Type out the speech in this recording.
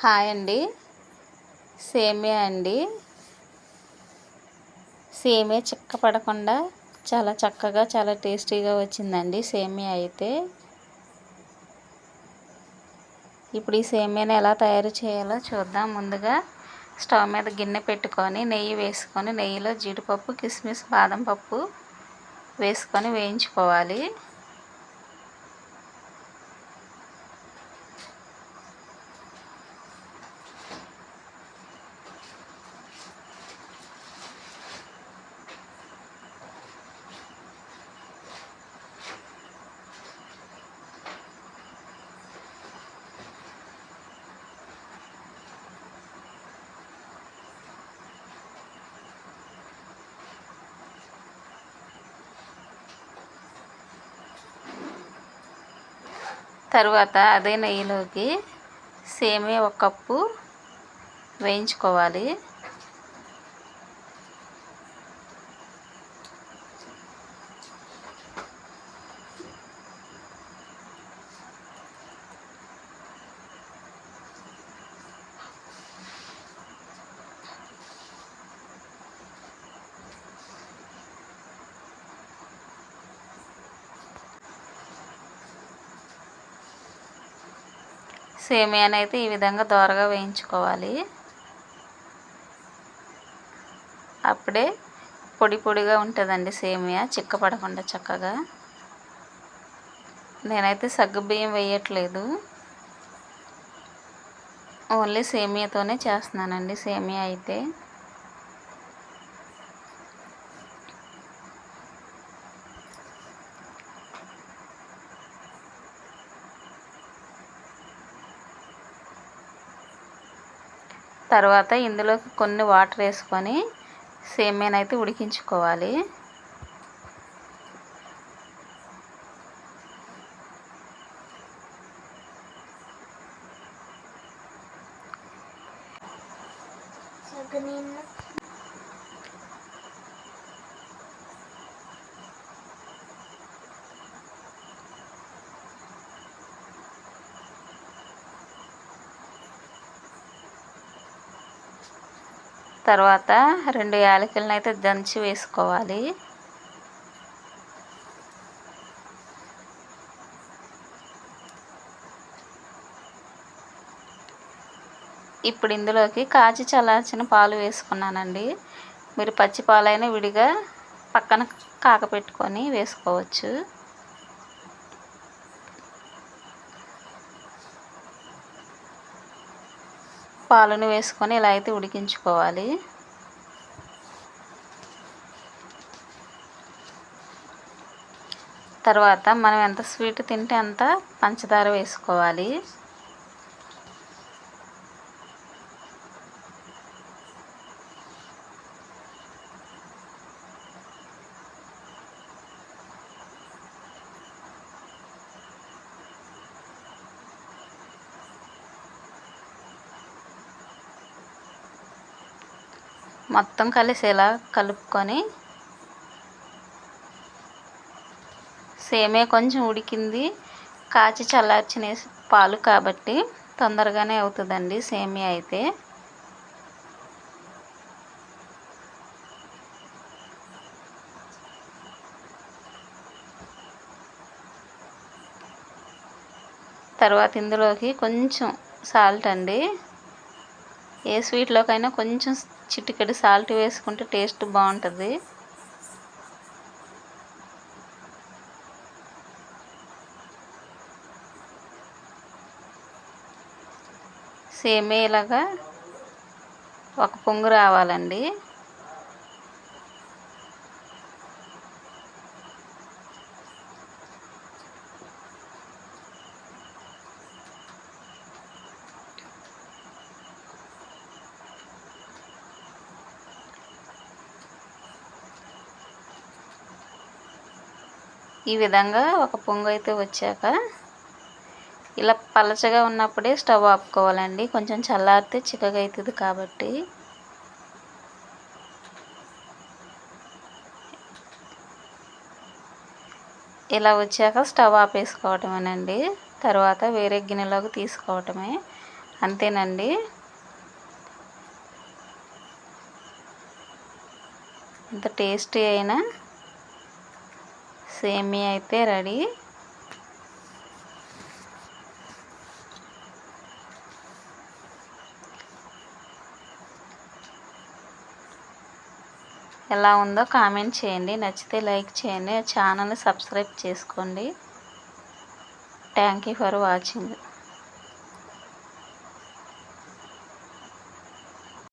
Hi అండి. సేమియా అండి. సేమియా చిక్కపడకుండా చాలా చక్కగా చాలా టేస్టీగా వచ్చిందండి సేమియా అయితే. ఇప్పుడు ఈ సేమియాని ఎలా తయారు చేయాలో చూద్దాం. ముందుగా స్టవ్ మీద గిన్నె పెట్టుకొని నెయ్యి వేసుకొని నెయ్యిలో జీడిపప్పు, కిస్మిస్, బాదం పప్పు వేసుకొని వేయించుకోవాలి. తరువాత అదే నెయ్యిలోకి సేమియా 1 కప్పు వేయించుకోవాలి. సేమియాని అయితే ఈ విధంగా దోరగా వేయించుకోవాలి. అప్పుడే పొడి పొడిగా ఉంటుందండి సేమియా, చిక్కపడకుండా చక్కగా. నేనైతే సగ్గుబియ్యం వేయట్లేదు, ఓన్లీ సేమియాతోనే చేస్తున్నానండి సేమియా అయితే. తర్వాత ఇందులోకి కొన్ని వాటర్ వేసుకొని సేమియాని అయితే ఉడికించుకోవాలి. తర్వాత 2 యాలకులను అయితే దంచి వేసుకోవాలి. ఇప్పుడు ఇందులోకి కాచి చల్లార్చిన పాలు వేసుకున్నానండి. మీరు పచ్చి పాలైనా విడిగా పక్కన కాగపెట్టుకొని వేసుకోవచ్చు. పాలను వేసుకొని ఇలా అయితే ఉడికించుకోవాలి. తర్వాత మనం ఎంత స్వీట్ తింటే అంత పంచదార వేసుకోవాలి. మొత్తం కలిసేలా కలుపుకొని సేమియా కొంచెం ఉడికింది, కాచి చల్లార్చిన పాలు కాబట్టి తొందరగానే అవుతుందండి సేమియా అయితే. తర్వాత ఇందులోకి కొంచెం సాల్ట్ అండి. ఏ స్వీట్లోకైనా కొంచెం చిటికెడు సాల్ట్ వేసుకుంటే టేస్ట్ బాగుంటుంది. సేమియా ఇలాగా ఒక పొంగు రావాలండి. ఈ విధంగా ఒక పొంగు అయితే వచ్చాక ఇలా పలచగా ఉన్నప్పుడే స్టవ్ ఆపుకోవాలండి. కొంచెం చల్లారితే చిక్కగా అవుతుంది కాబట్టి. ఇలా వచ్చాక స్టవ్ ఆపేసుకోవటమేనండి. తర్వాత వేరే గిన్నెలోకి తీసుకోవటమే. అంతేనండి. ఇంత టేస్టీ అయిన సేమియా అయితే రెడీ. ఎలా ఉందో కామెంట్ చేయండి. నచ్చితే లైక్ చేయండి. ఛానల్ని సబ్స్క్రైబ్ చేసుకోండి. Thank you for watching.